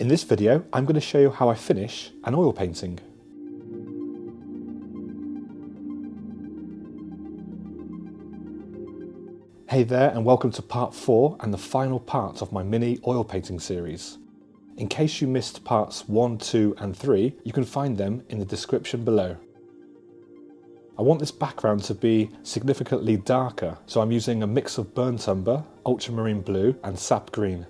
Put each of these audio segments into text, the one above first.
In this video, I'm going to show you how I finish an oil painting. Hey there, and welcome to part 4 and the final part of my mini oil painting series. In case you missed parts 1, 2 and 3, you can find them in the description below. I want this background to be significantly darker, so I'm using a mix of burnt umber, ultramarine blue and sap green.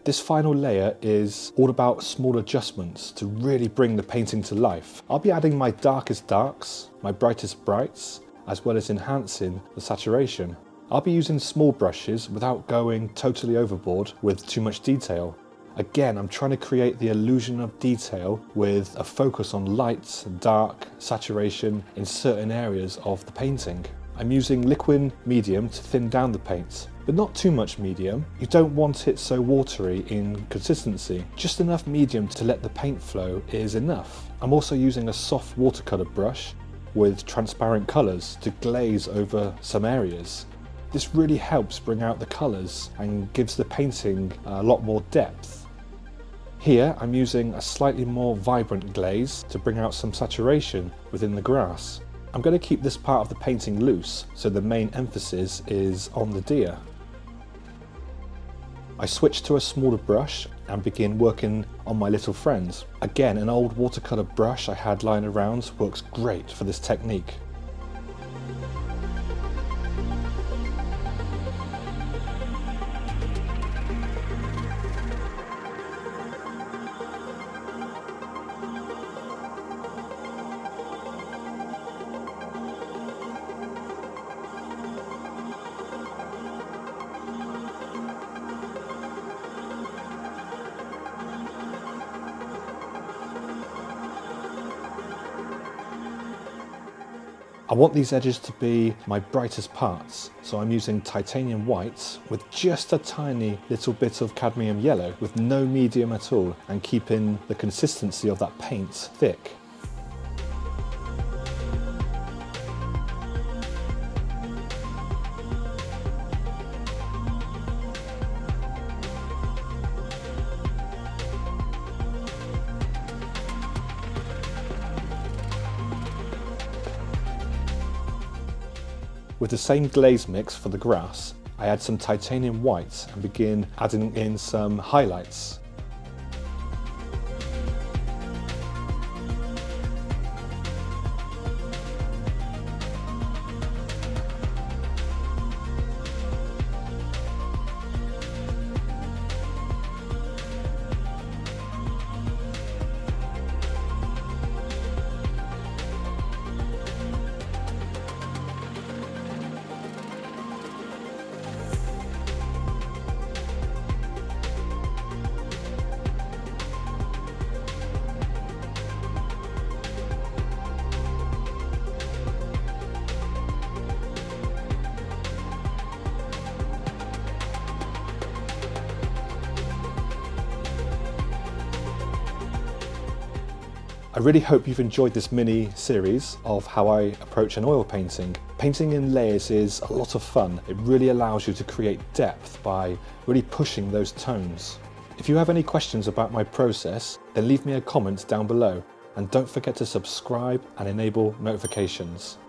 This final layer is all about small adjustments to really bring the painting to life. I'll be adding my darkest darks, my brightest brights, as well as enhancing the saturation. I'll be using small brushes without going totally overboard with too much detail. Again, I'm trying to create the illusion of detail with a focus on light, dark, saturation in certain areas of the painting. I'm using liquid medium to thin down the paint, but not too much medium. You don't want it so watery in consistency. Just enough medium to let the paint flow is enough. I'm also using a soft watercolour brush with transparent colours to glaze over some areas. This really helps bring out the colours and gives the painting a lot more depth. Here I'm using a slightly more vibrant glaze to bring out some saturation within the grass. I'm going to keep this part of the painting loose, so the main emphasis is on the deer. I switch to a smaller brush and begin working on my little friends. Again, an old watercolour brush I had lying around works great for this technique. I want these edges to be my brightest parts, so I'm using titanium white with just a tiny little bit of cadmium yellow with no medium at all, and keeping the consistency of that paint thick. With the same glaze mix for the grass, I add some titanium white and begin adding in some highlights. I really hope you've enjoyed this mini series of how I approach an oil painting. Painting in layers is a lot of fun. It really allows you to create depth by really pushing those tones. If you have any questions about my process, then leave me a comment down below, and don't forget to subscribe and enable notifications.